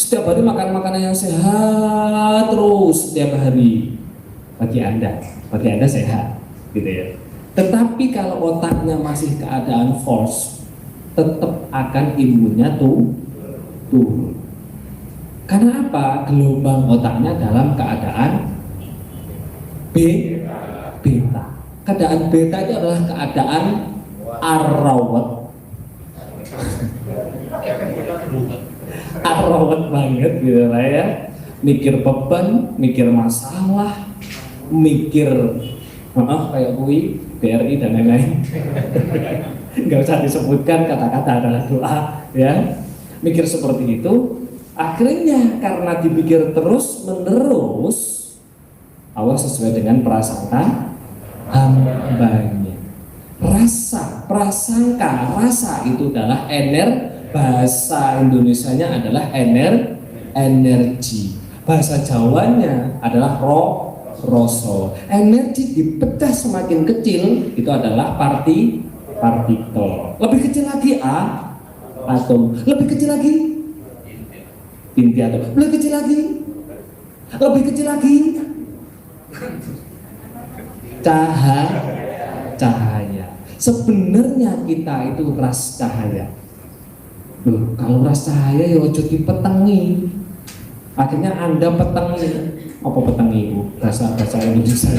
setiap hari makan makanan yang sehat terus setiap hari, bagi anda sehat gitu ya. Tetapi kalau otaknya masih keadaan false, tetap akan imunnya turun. Karena apa? Gelombang otaknya dalam keadaan beta. Keadaan beta itu adalah keadaan arawat. Arawat banget gitu lah ya. Mikir beban, mikir masalah, mikir kayak kui, BRI dan lain-lain. Nggak usah disebutkan, kata-kata adalah doa ya. Mikir seperti itu, akhirnya karena dipikir terus menerus, Allah sesuai dengan prasangka hambanya. Prasangka, rasa itu adalah bahasa Indonesianya adalah energi. Bahasa Jawanya adalah roso. Energi dipecah semakin kecil itu adalah partikel. Lebih kecil lagi atom. Lebih kecil lagi inti atom. Lebih kecil lagi cahaya. Sebenarnya kita itu ras cahaya. Loh, kalau ras cahaya ya ojo dipetengi. Akhirnya Anda petengi. Apa petengi itu? Bahasa Indonesia.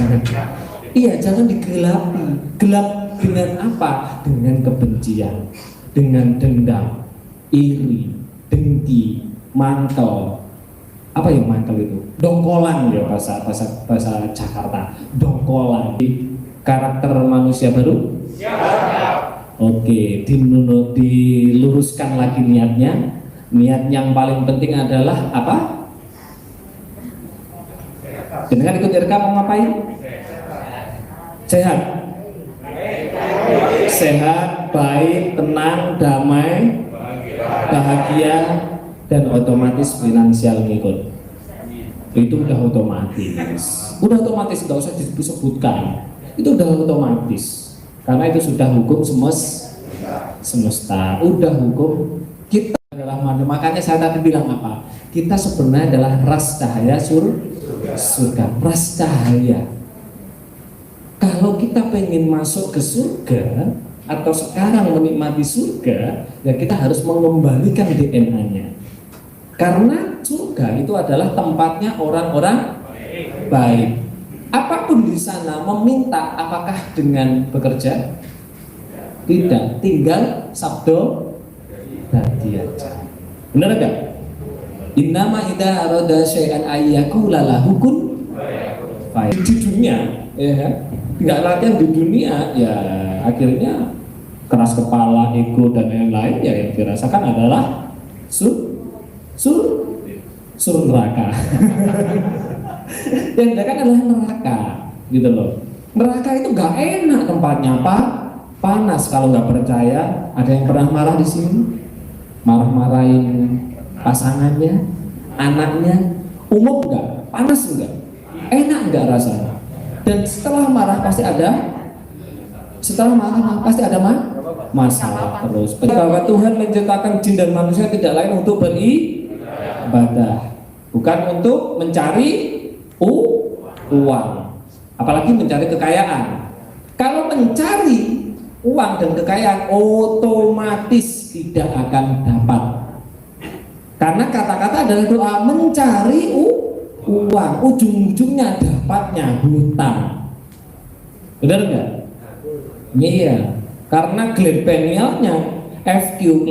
Iya, jangan digelapi. Gelap dengan apa? Dengan kebencian, dengan dendam, iri, dengki, mantel. Apa ya mantel itu? Dongkolan ya bahasa Jakarta. Dongkolan. Karakter manusia baru? Siap. Oke, diluruskan lagi niatnya. Niat yang paling penting adalah apa? Dengan ikut RK mau ngapain? Sehat, baik, tenang, damai, bahagia, dan otomatis finansial ngikut. Itu udah otomatis, nggak usah disebutkan. Itu udah otomatis, karena itu sudah hukum semesta, udah hukum kita adalah manusia. Makanya saya tadi bilang apa? Kita sebenarnya adalah ras cahaya surga, ras cahaya. Kalau kita pengen masuk ke surga atau sekarang menikmati surga, ya kita harus mengembalikan DNA-nya. Karena surga itu adalah tempatnya orang-orang baik. Apapun di sana meminta, apakah dengan bekerja? Tidak, tinggal sabdo dadi aja. Benar enggak? Innama idza arada syai'an ayyakula lahu kun fayakun. Di dunia, ya, enggak latihan di dunia, ya akhirnya keras kepala, ego dan lain-lain, ya yang dirasakan adalah sur neraka. Yang dirasakan adalah neraka, gitu loh. Neraka itu enggak enak tempatnya, panas. Kalau nggak percaya, ada yang pernah marah di sini? Marah-marahin pasangannya, anaknya, umum enggak? Panas enggak? Enak enggak rasanya? Dan setelah marah pasti ada masalah terus. Bahwa Tuhan menciptakan jin dan manusia tidak lain untuk beribadah, bukan untuk mencari uang, apalagi mencari kekayaan. Kalau mencari uang dan kekayaan otomatis tidak akan dapat. Karena kata-kata adalah doa mencari uang, ujung-ujungnya dapatnya hutang. Benar nggak? Iya. Karena kelenjarnya FQ,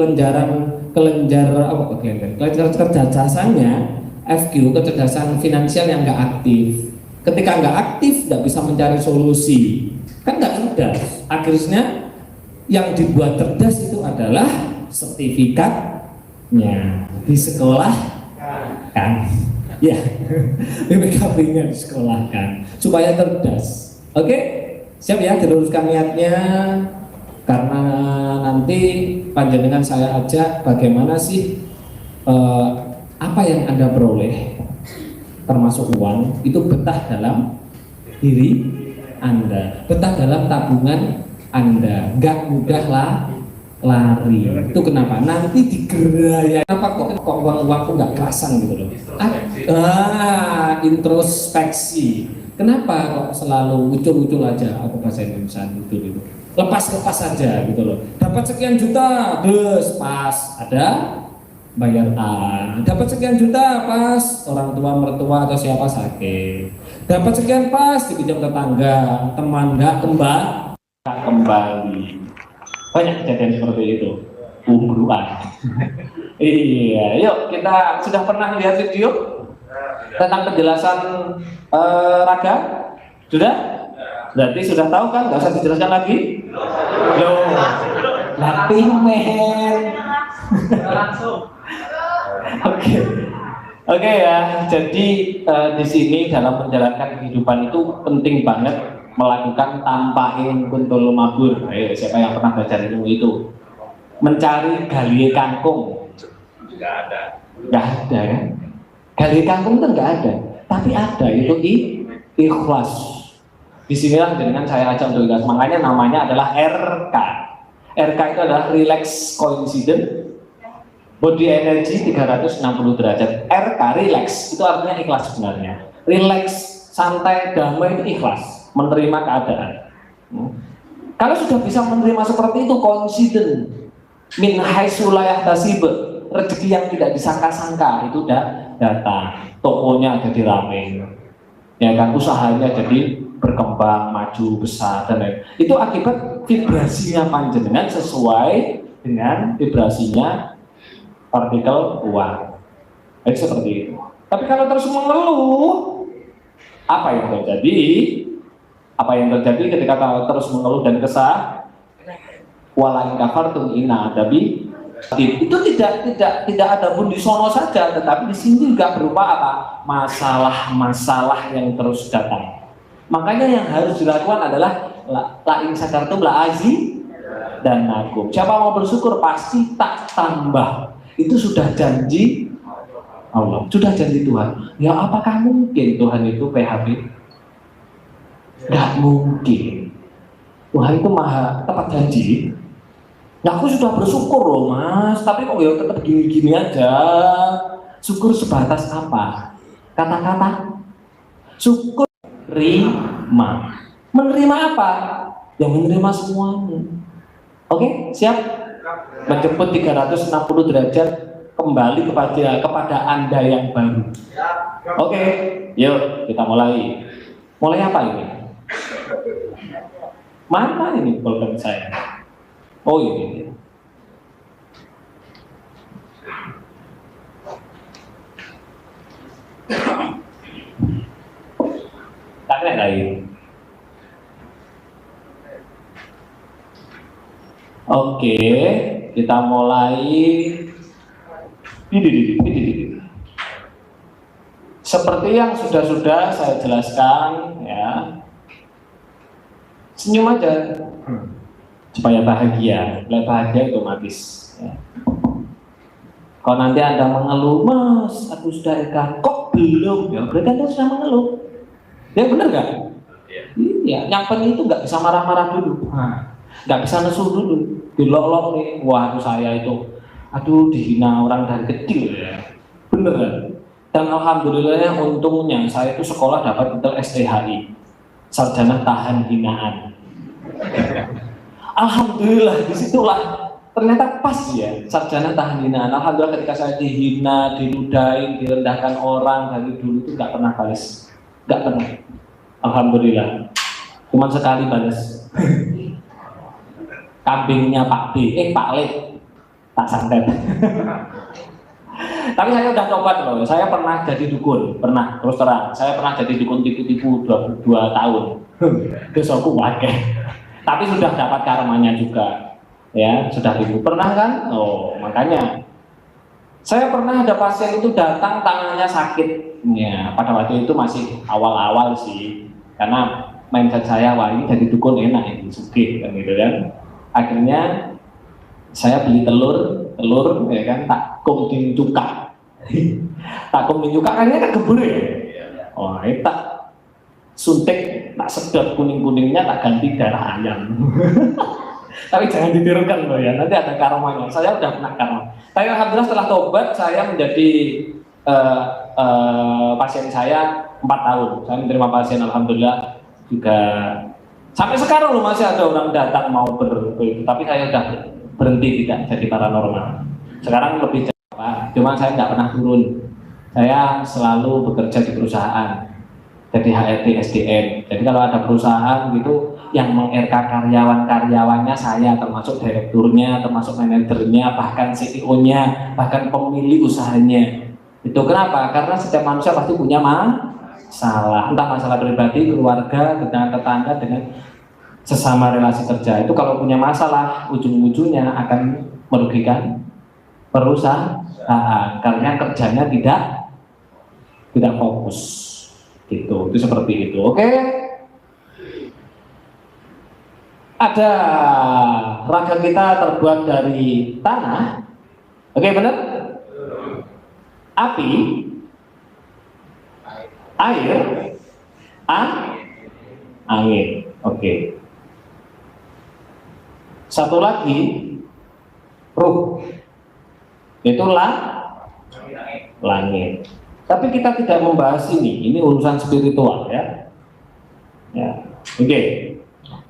kecerdasannya FQ, kecerdasan finansial yang nggak aktif. Ketika nggak aktif, nggak bisa mencari solusi. Kan nggak cerdas. Akhirnya yang dibuat cerdas itu adalah sertifikatnya di sekolah kan, ya BPKB-nya disekolahkan supaya cerdas. Oke, siap ya, diluruskan niatnya. Karena nanti panjenengan saya ajak bagaimana sih apa yang Anda peroleh termasuk uang itu betah dalam diri Anda, betah dalam tabungan Anda, nggak mudah lah lari. Itu kenapa? Nanti digeraya. Kenapa kok uang-uangku nggak kerasan gitu loh? Introspeksi. Kenapa kok selalu ucul-ucul aja? Apa bahasa Indonesia ucul itu? Lepas-lepas aja gitu loh. Dapat sekian juta, terus pas ada bayar dapat sekian juta pas orang tua mertua atau siapa sakit, dapat sekian pas dipinjam tetangga, teman nggak kembali. Banyak kejadian seperti itu, buruan. Iya, yuk kita sudah pernah lihat video tentang penjelasan raga? Sudah? Berarti sudah tahu kan? Nggak usah dijelaskan lagi? Loh, laping men. Oke ya. Jadi di sini dalam menjalankan kehidupan itu penting banget melakukan tampain kuntul mabur. Ayo, siapa yang pernah belajar ilmu itu? Mencari galie kangkung. Nggak ada ya. Galie kangkung itu nggak ada, tapi ada itu ikhlas. Disinilah dengan saya ajak untuk ikhlas. Makanya namanya adalah RK. RK itu adalah relax coincident body energy 360 derajat. RK relax itu artinya ikhlas sebenarnya. Relax, santai, damai itu ikhlas, menerima keadaan. Kalau sudah bisa menerima seperti itu, coincident min haitsu la yahtasib, rezeki yang tidak disangka-sangka itu udah datang. Tokonya jadi ramai, ya kan, usahanya jadi berkembang, maju, besar dan lain. Itu akibat vibrasinya panjenengan sesuai dengan vibrasinya partikel uang. Jadi seperti itu. Tapi kalau terus mengeluh, apa yang terjadi? Apa yang terjadi ketika terus mengeluh dan kesah? Walain kafartum inna adabi. Itu tidak ada pun di sono saja, tetapi di sini juga berupa apa? Masalah-masalah yang terus datang. Makanya yang harus dilakukan adalah la in sakartum la azi dan nakum. Siapa mau bersyukur pasti tak tambah. Itu sudah janji Allah, sudah janji Tuhan. Ya apakah mungkin Tuhan itu PHP? Gak mungkin. Tuhan itu maha tepat janji. Nah, aku sudah bersyukur loh mas, tapi kok ya tetap gini-gini aja. Syukur sebatas apa? Kata-kata syukur rima. Menerima apa? Yang menerima semuanya. Oke, siap? Menjemput 360 derajat kembali kepada Anda yang baru. Oke, yuk kita mulai. Mulai apa ini? Mana ini pulpen saya? Oh ini. Tak ada lagi. Oke, kita mulai. Seperti yang sudah saya jelaskan, ya. Senyum aja supaya bahagia. Bahagia otomatis. Ya. Kalau nanti Anda mengeluh, mas, aku sudah ikan, kok belum? Ya berarti Anda sudah mengeluh. Ya benar nggak? Iya. Yang penting itu nggak bisa marah-marah dulu, nggak bisa nesu dulu, dilok-lok nih. Wah, itu saya itu, aduh dihina orang dari kecil ya. Bener kan? Dan alhamdulillahnya untungnya saya itu sekolah dapat titel STHI, sarjana tahan hinaan. Alhamdulillah, disitulah ternyata pas ya, sarjana tahan hinaan. Alhamdulillah ketika saya dihina, diludahin, direndahkan orang dari dulu itu nggak pernah balas, nggak pernah. Alhamdulillah, cuma sekali balas. Kambingnya Pak B, Pak Le, tak santet. Tapi saya udah coba loh, saya pernah jadi dukun, pernah, terus terang, saya pernah jadi dukun tipu-tipu 2 tahun. Terus aku wakil. Tapi sudah dapat karmanya juga, ya sudah tipu. Pernah kan? Oh makanya, saya pernah ada pasien itu datang tangannya sakit, ya pada waktu itu masih awal-awal sih, karena mindset saya wah ini jadi dukun enak ini sugih kan gitu kan. Akhirnya saya beli telur ya kan, tak kumpulin cuka. Tak kumpulin cuka kan gebur ya. Oh, itu tak suntik, tak sedot kuning-kuningnya tak ganti darah ayam. Tapi jangan ditirukan loh ya, nanti ada karmanya. Saya udah pernah karma. Tapi alhamdulillah setelah tobat saya menjadi pasien saya 4 tahun. Saya menerima pasien alhamdulillah juga sampai sekarang loh masih ada orang datang mau tapi saya udah berhenti tidak jadi paranormal. Sekarang lebih cepat, cuma saya nggak pernah turun. Saya selalu bekerja di perusahaan. Jadi HRD SDM. Jadi kalau ada perusahaan gitu yang meng-RK karyawan-karyawannya saya, termasuk direkturnya, termasuk manajernya, bahkan CEO-nya, bahkan pemilik usahanya. Itu kenapa? Karena setiap manusia pasti punya masalah, entah masalah pribadi, keluarga, dengan tetangga, dengan sesama relasi kerja. Itu kalau punya masalah, ujung-ujungnya akan merugikan perusahaan karena kerjanya tidak fokus. Gitu, itu seperti itu. Oke. Ada raga kita terbuat dari tanah. Oke, benar? Api, air, angin. Oke. Satu lagi, ruh. Itulah langit. Tapi kita tidak membahas ini urusan spiritual ya. Oke.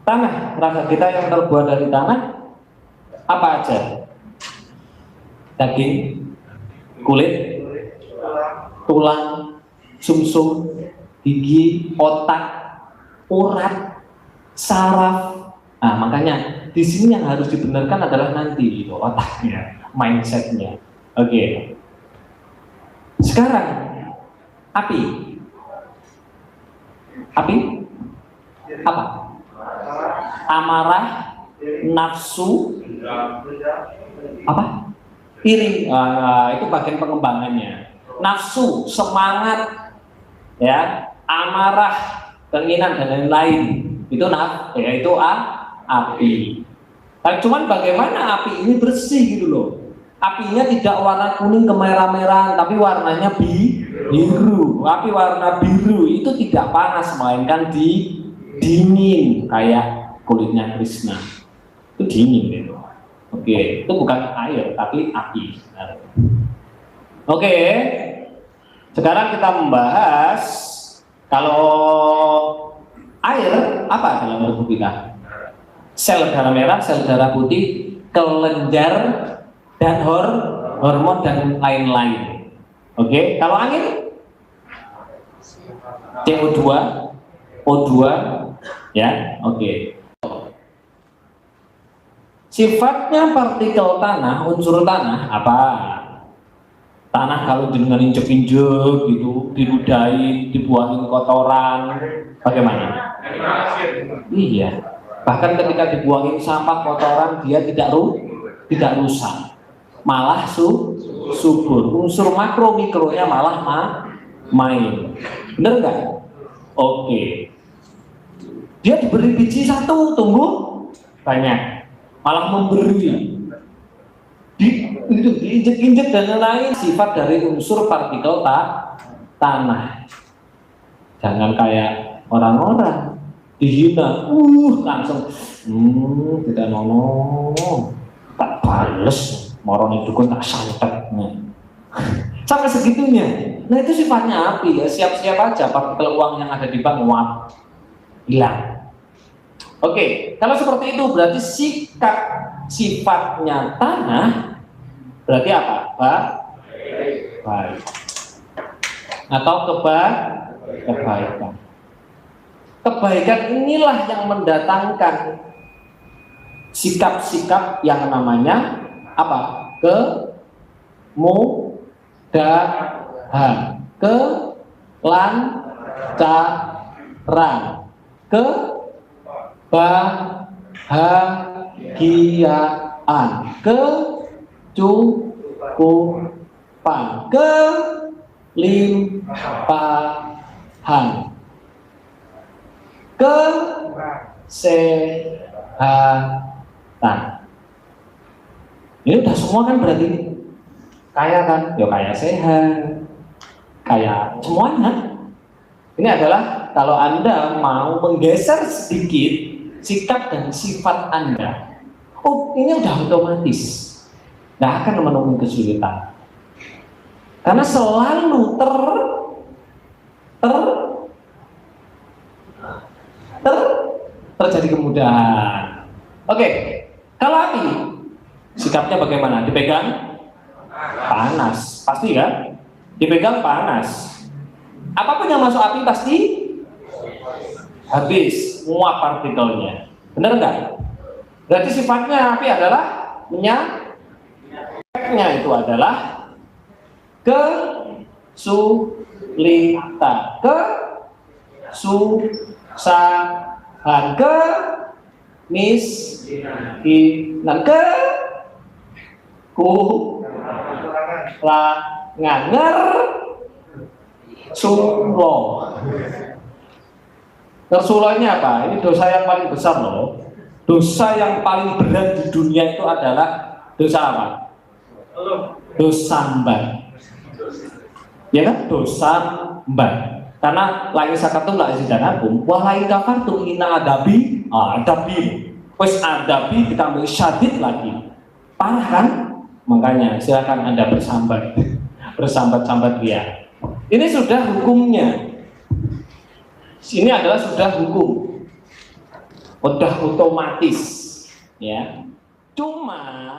Tanah, raga kita yang terbuat dari tanah apa aja? Daging, kulit, tulang, sumsum, gigi, otak, urat, saraf. Nah, makanya di sini yang harus dibenarkan adalah nanti itu otaknya, mindsetnya. Oke. Sekarang api apa? Amarah, nafsu, apa? Iri. Itu bagian pengembangannya. Nafsu, semangat, ya, amarah, keinginan dan lain-lain. Itu yaitu api. Tapi cuman bagaimana api ini bersih gitu loh. Apinya tidak warna kuning kemerah-merahan, tapi warnanya biru. Api warna biru itu tidak panas, melainkan dingin, kayak kulitnya Krishna. Itu dingin gitu. Oke, itu bukan air, tapi api. Oke, sekarang kita membahas kalau air apa dalam tubuh kita? Sel darah merah, sel darah putih, kelenjar dan hormon dan lain-lain. Oke, kalau angin CO2, O2, ya, oke. Sifatnya partikel tanah, unsur tanah apa? Tanah kalau dengan injek-injek gitu, diludahin, dibuangin kotoran, bagaimana? Iya. Bahkan ketika dibuangin sampah kotoran dia tidak rusak. Malah subur. Unsur makro mikronya malah main. Bener nggak? Oke. Dia diberi biji satu tumbuh banyak, malah memberi. Diinjek-injek dan lain-lain. Sifat dari unsur partikel tanah. Jangan kayak orang-orang dihina, langsung tidak nono. Tak bales, moroni dukun tak santet. Sampai segitunya. Nah itu sifatnya api ya, siap-siap aja partikel uang yang ada di bank hilang. Oke, kalau seperti itu berarti sifatnya tanah berarti apa? Baik. Atau kebaikan. Kebaikan inilah yang mendatangkan sikap-sikap yang namanya apa? Kemudahan, kelancaran, kebahagiaan, kecukupan, kelimpahan, kesehatan. Ini udah semua kan berarti kaya kan? Ya kaya sehat, kaya semuanya. Ini adalah kalau Anda mau menggeser sedikit sikap dan sifat Anda, Oh, ini udah otomatis, nggak akan menemui kesulitan, karena selalu terjadi kemudahan. Oke, kalau api, sikapnya bagaimana? Dipegang panas, pasti kan? Dipegang panas. Apapun yang masuk api pasti habis semua partikelnya. Benar enggak? Berarti sifatnya api adalah efeknya itu adalah kesulitan, kesusahan, kemiskinan, kekurangan, Ngersulo ini apa? Ini dosa yang paling besar loh. Dosa yang paling berat di dunia itu adalah dosa apa? Dosa sambat. Ya kan? Dosa sambat. Karena lain sakatum la izidanakum wa lain kafartum inna adabi wis adabi ditambah syadid lagi. Parah kan? Makanya silakan Anda bersambat dia. Ini sudah hukumnya. Ini adalah sudah hukum, udah otomatis, ya. Cuma